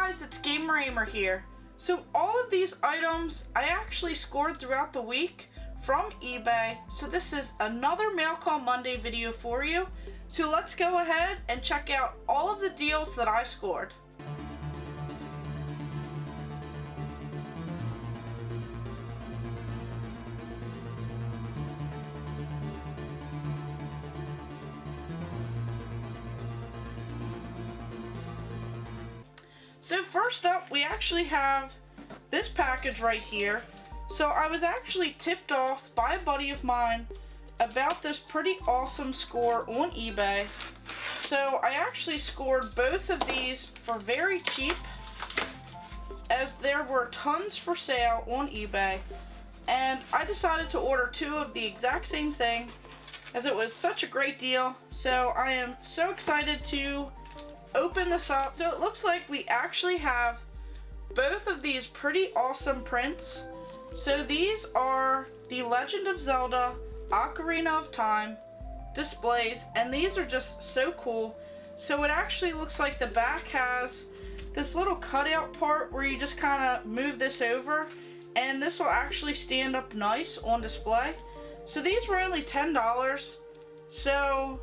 guys, it's Gamer Ahmer here. So all of these items I actually scored throughout the week from eBay. So this is another Mail Call Monday video for you. So let's go ahead and check out all of the deals that I scored. So first up, we actually have this package right here. So I was actually tipped off by a buddy of mine about this pretty awesome score on eBay. So I actually scored both of these for very cheap, as there were tons for sale on eBay. And I decided to order two of the exact same thing, as it was such a great deal. So I am so excited to open this up. So it looks like we actually have both of these pretty awesome prints. So these are the Legend of Zelda Ocarina of Time displays, and these are just so cool. So it actually looks like the back has this little cutout part where you just kind of move this over, and this will actually stand up nice on display. So these were only $10. So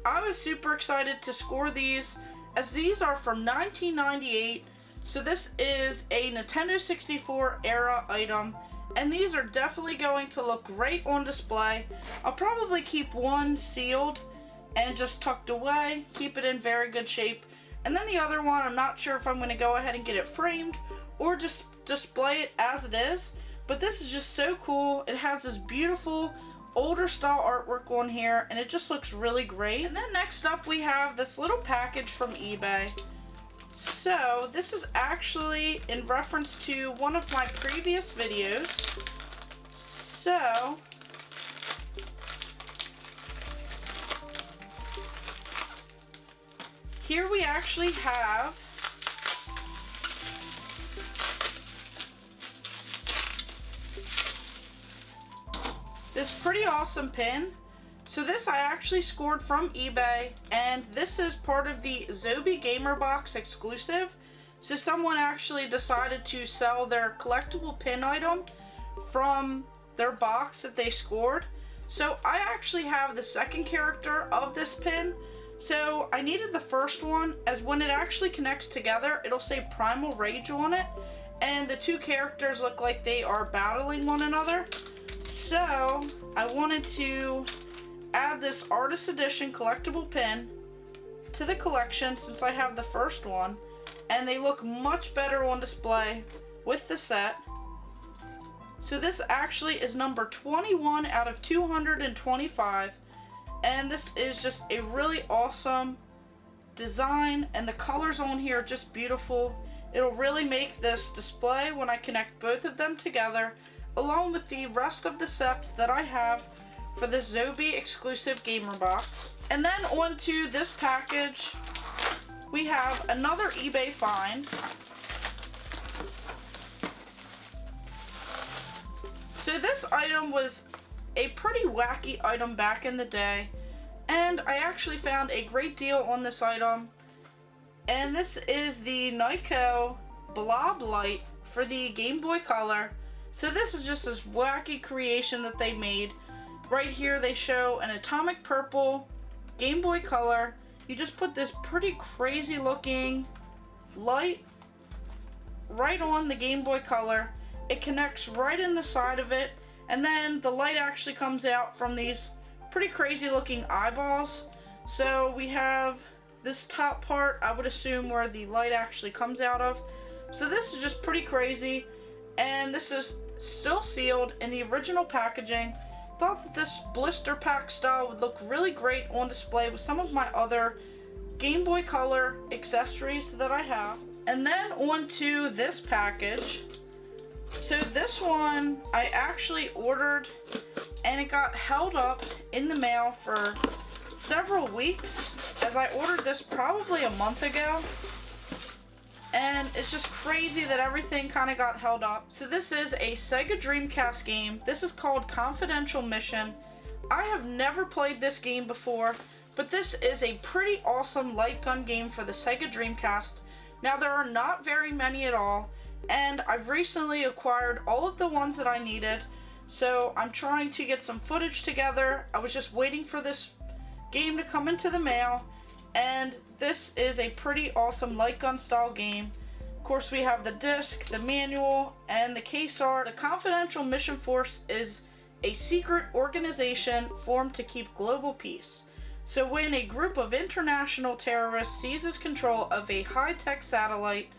I was super excited to score these, as these are from 1998. So this is a Nintendo 64 era item, and these are definitely going to look great on display. I'll probably keep one sealed and just tucked away, keep it in very good shape. And then the other one, I'm not sure if I'm going to go ahead and get it framed or just display it as it is. But this is just so cool. It has this beautiful older style artwork on here, and it just looks really great. And then next up we have this little package from eBay. So this is actually in reference to one of my previous videos. So here we actually have this pretty awesome pin. So this I actually scored from eBay, and this is part of the Zobi Gamer Box exclusive. So someone actually decided to sell their collectible pin item from their box that they scored. So I actually have the second character of this pin. So I needed the first one, as when it actually connects together, it'll say Primal Rage on it, and the two characters look like they are battling one another. So I wanted to add this Artist Edition collectible pin to the collection, since I have the first one, and they look much better on display with the set. So this actually is number 21 out of 225, and this is just a really awesome design, and the colors on here are just beautiful. It'll really make this display when I connect both of them together, along with the rest of the sets that I have for the Zobi exclusive gamer box. And then onto this package, we have another eBay find. So this item was a pretty wacky item back in the day, and I actually found a great deal on this item. And this is the Nyko Blob Light for the Game Boy Color. So this is just this wacky creation that they made. Right here they show an atomic purple Game Boy Color. You just put this pretty crazy looking light right on the Game Boy Color. It connects right in the side of it, and then the light actually comes out from these pretty crazy looking eyeballs. So we have this top part, I would assume, where the light actually comes out of. So this is just pretty crazy, and this is still sealed in the original packaging. Thought that this blister pack style would look really great on display with some of my other Game Boy Color accessories that I have. And then onto this package. So this one I actually ordered, and it got held up in the mail for several weeks, as I ordered this probably a month ago. And it's just crazy that everything kind of got held up. So this is a Sega Dreamcast game. This is called Confidential Mission. I have never played this game before, but this is a pretty awesome light gun game for the Sega Dreamcast. Now there are not very many at all, and I've recently acquired all of the ones that I needed, so I'm trying to get some footage together. I was just waiting for this game to come into the mail, and this is a pretty awesome light gun style game. Of course, we have the disc, the manual, and the case art. The Confidential Mission Force is a secret organization formed to keep global peace. So when a group of international terrorists seizes control of a high-tech satellite,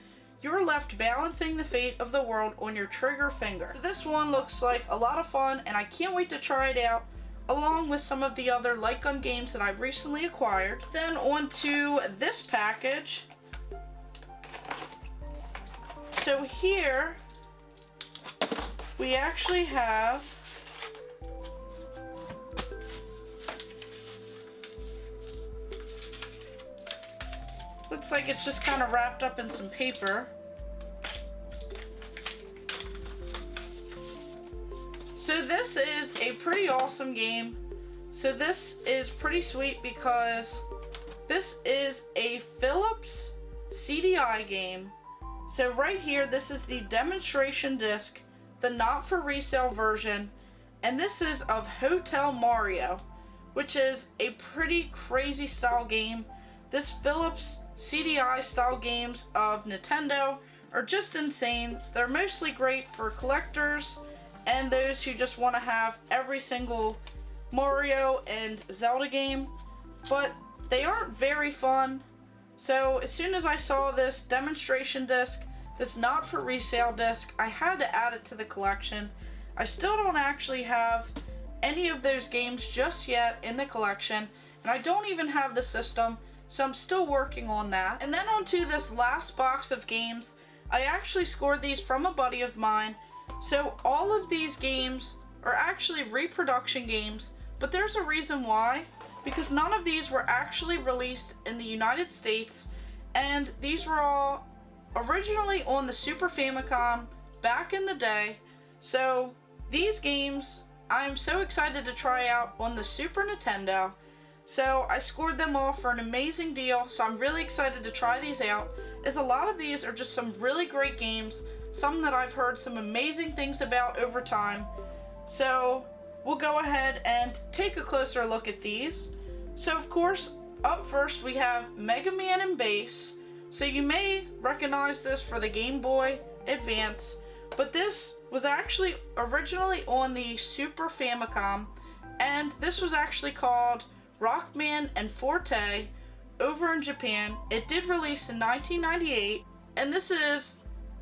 you're left balancing the fate of the world on your trigger finger. So this one looks like a lot of fun, and I can't wait to try it out, along with some of the other light gun games that I've recently acquired. Then on to this package. So here, we actually have looks like it's just kind of wrapped up in some paper. So this is a pretty awesome game. So this is pretty sweet because this is a Philips CDI game. So right here, this is the demonstration disc, the not for resale version, and this is of Hotel Mario, which is a pretty crazy style game. This Philips CDI style games of Nintendo are just insane. They're mostly great for collectors and those who just want to have every single Mario and Zelda game, but they aren't very fun. So as soon as I saw this demonstration disc, this not for resale disc, I had to add it to the collection. I still don't actually have any of those games just yet in the collection, and I don't even have the system, so I'm still working on that. And then onto this last box of games, I actually scored these from a buddy of mine. So all of these games are actually reproduction games, but there's a reason why. Because none of these were actually released in the United States, and these were all originally on the Super Famicom back in the day. So these games I'm so excited to try out on the Super Nintendo. So I scored them all for an amazing deal, so I'm really excited to try these out, as a lot of these are just some really great games, some that I've heard some amazing things about over time. So we'll go ahead and take a closer look at these. So of course, up first we have Mega Man and Bass. So you may recognize this for the Game Boy Advance, but this was actually originally on the Super Famicom, and this was actually called Rockman and Forte over in Japan. It did release in 1998, and this is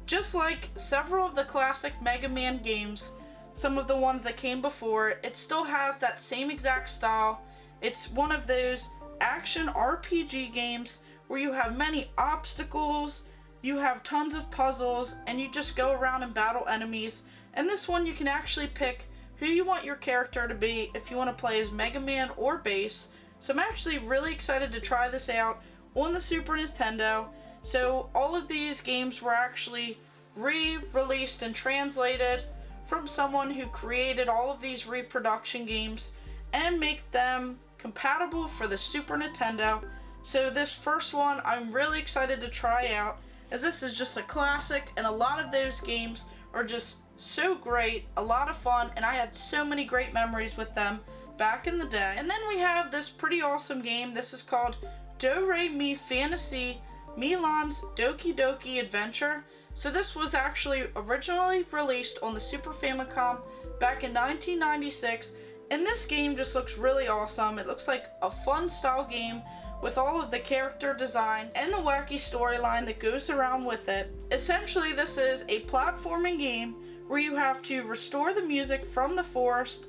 just like several of the classic Mega Man games, some of the ones that came before it. It still has that same exact style. It's one of those action RPG games where you have many obstacles, you have tons of puzzles, and you just go around and battle enemies. And this one you can actually pick who you want your character to be if you want to play as Mega Man or Bass. So I'm actually really excited to try this out on the Super Nintendo. So all of these games were actually re-released and translated from someone who created all of these reproduction games and make them compatible for the Super Nintendo. So this first one I'm really excited to try out, as this is just a classic, and a lot of those games are just so great, a lot of fun, and I had so many great memories with them back in the day. And then we have this pretty awesome game. This is called Do Re Mi Fantasy Milan's Doki Doki Adventure. So this was actually originally released on the Super Famicom back in 1996, and this game just looks really awesome. It looks like a fun style game with all of the character designs and the wacky storyline that goes around with it. Essentially, this is a platforming game where you have to restore the music from the forest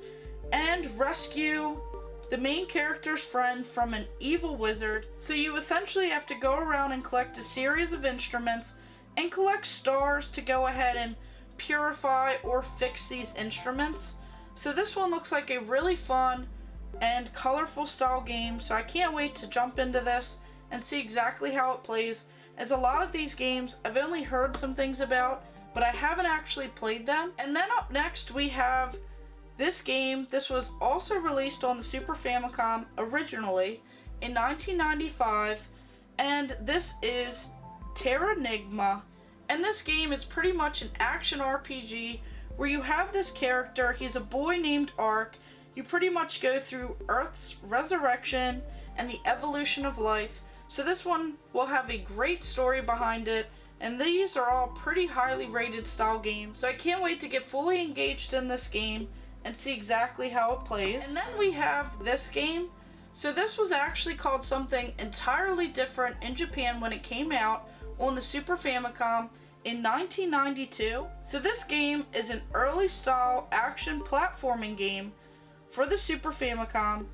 and rescue the main character's friend from an evil wizard. So you essentially have to go around and collect a series of instruments and collect stars to go ahead and purify or fix these instruments. So this one looks like a really fun and colorful style game, so I can't wait to jump into this and see exactly how it plays, as a lot of these games I've only heard some things about, but I haven't actually played them. And then up next we have this game. This was also released on the Super Famicom originally in 1995, and this is Terranigma, and this game is pretty much an action RPG where you have this character. He's a boy named Ark. You pretty much go through Earth's resurrection and the evolution of life. So this one will have a great story behind it, and these are all pretty highly rated style games. So I can't wait to get fully engaged in this game and see exactly how it plays. And then we have this game. So this was actually called something entirely different in Japan when it came out on the Super Famicom in 1992. So this game is an early style action platforming game for the Super Famicom,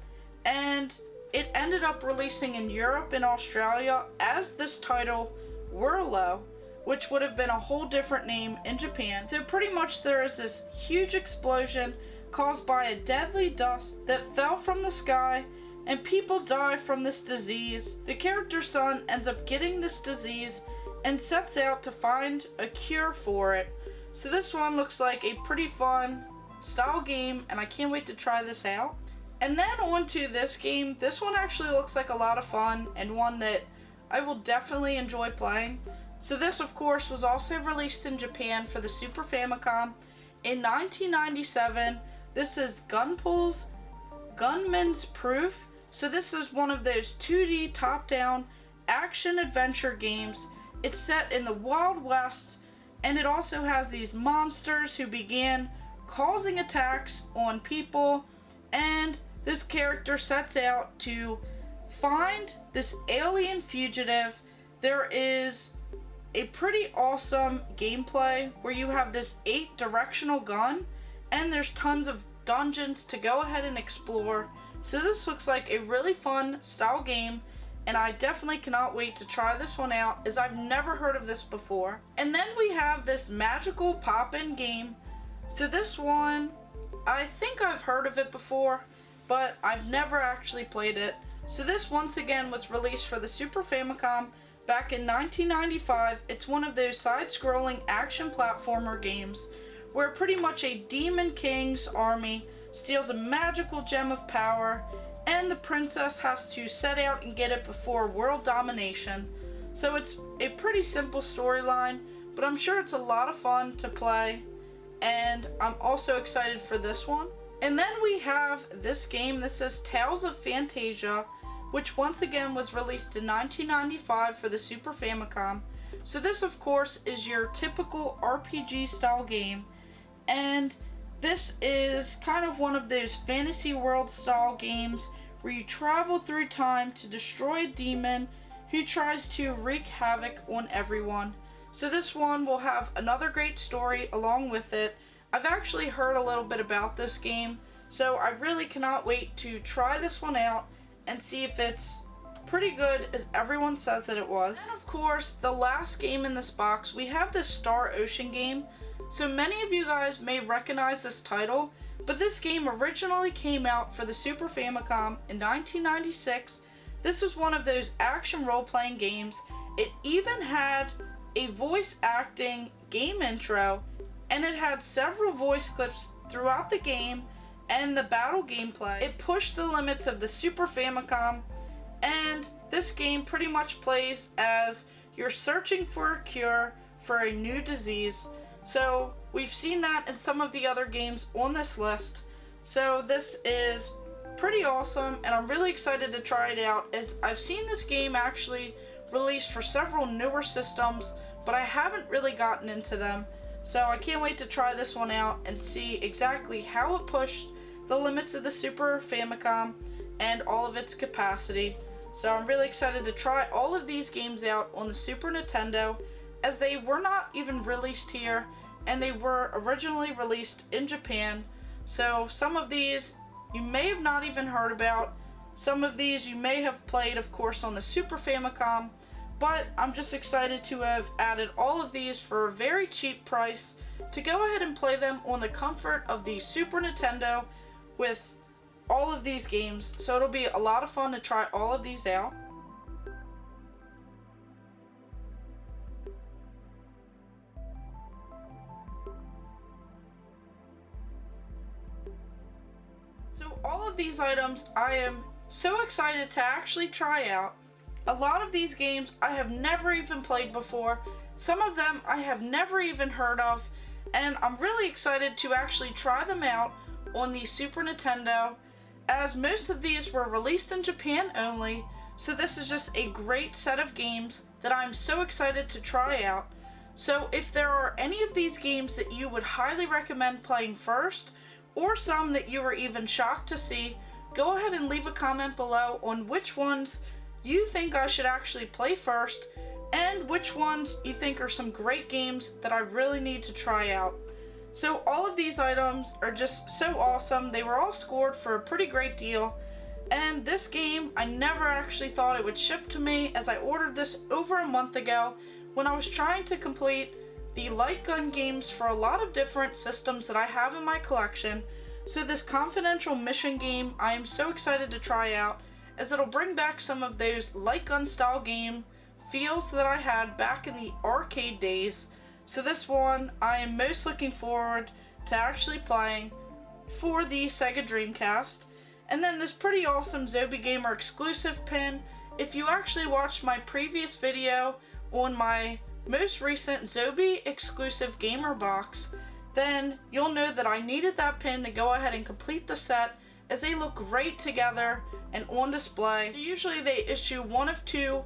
and it ended up releasing in Europe and Australia as this title, Whirlo, which would have been a whole different name in Japan. So pretty much there is this huge explosion caused by a deadly dust that fell from the sky, and people die from this disease. The character's son ends up getting this disease and sets out to find a cure for it. So this one looks like a pretty fun style game, and I can't wait to try this out. And then on to this game. This one actually looks like a lot of fun and one that I will definitely enjoy playing. So this, of course, was also released in Japan for the Super Famicom in 1997. This is Gunman's Proof. So this is one of those 2D top-down action adventure games. It's set in the Wild West, and it also has these monsters who began causing attacks on people, and this character sets out to find this alien fugitive. There is a pretty awesome gameplay where you have this 8-directional gun, and there's tons of dungeons to go ahead and explore. So this looks like a really fun style game, and I definitely cannot wait to try this one out, as I've never heard of this before. And then we have this magical pop-in game. So this one, I think I've heard of it before, but I've never actually played it. So this once again was released for the Super Famicom back in 1995. It's one of those side-scrolling action platformer games where pretty much a demon king's army steals a magical gem of power, and the princess has to set out and get it before world domination. So it's a pretty simple storyline, but I'm sure it's a lot of fun to play, and I'm also excited for this one. And then we have this game. This is Tales of Phantasia, which once again was released in 1995 for the Super Famicom. So this, of course, is your typical RPG style game, and this is kind of one of those fantasy world style games where you travel through time to destroy a demon who tries to wreak havoc on everyone. So this one will have another great story along with it. I've actually heard a little bit about this game, so I really cannot wait to try this one out and see if it's pretty good as everyone says that it was. And of course, the last game in this box, we have this Star Ocean game. So many of you guys may recognize this title, but this game originally came out for the Super Famicom in 1996. This was one of those action role-playing games. It even had a voice acting game intro, and it had several voice clips throughout the game and the battle gameplay. It pushed the limits of the Super Famicom, and this game pretty much plays as you're searching for a cure for a new disease. So we've seen that in some of the other games on this list. So this is pretty awesome, and I'm really excited to try it out, as I've seen this game actually released for several newer systems, but I haven't really gotten into them. So I can't wait to try this one out and see exactly how it pushed the limits of the Super Famicom and all of its capacity. So I'm really excited to try all of these games out on the Super Nintendo, as they were not even released here, and they were originally released in Japan. So some of these you may have not even heard about. Some of these you may have played, of course, on the Super Famicom, but I'm just excited to have added all of these for a very cheap price to go ahead and play them on the comfort of the Super Nintendo with all of these games. So it'll be a lot of fun to try all of these out. So all of these items I am so excited to actually try out, A lot of these games I have never even played before. Some of them I have never even heard of, and I'm really excited to actually try them out on the Super Nintendo, as most of these were released in Japan only, so this is just a great set of games that I'm so excited to try out. So if there are any of these games that you would highly recommend playing first, or some that you were even shocked to see, go ahead and leave a comment below on which ones you think I should actually play first, and which ones you think are some great games that I really need to try out. So all of these items are just so awesome. They were all scored for a pretty great deal, and this game, I never actually thought it would ship to me, as I ordered this over a month ago when I was trying to complete the light gun games for a lot of different systems that I have in my collection. So this confidential mission game I am so excited to try out, as it'll bring back some of those light gun style game feels that I had back in the arcade days. So this one I am most looking forward to actually playing for the Sega Dreamcast. And then this pretty awesome Zobi Gamer exclusive pin. If you actually watched my previous video on my most recent Zobi exclusive gamer box, then you'll know that I needed that pin to go ahead and complete the set, as they look great together and on display. So usually they issue one of two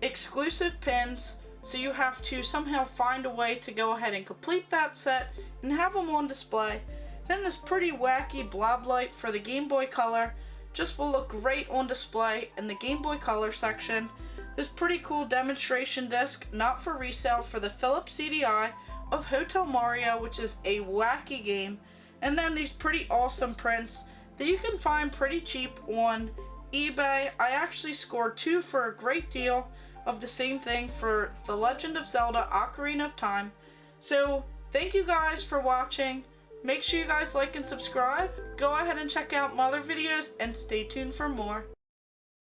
exclusive pins, so you have to somehow find a way to go ahead and complete that set and have them on display. Then this pretty wacky blob light for the Game Boy Color just will look great on display in the Game Boy Color section. This pretty cool demonstration disc, not for resale, for the Philips CDI of Hotel Mario, which is a wacky game. And then these pretty awesome prints that you can find pretty cheap on eBay. I actually scored two for a great deal of the same thing for The Legend of Zelda Ocarina of Time. So thank you guys for watching. Make sure you guys like and subscribe. Go ahead and check out my other videos and stay tuned for more.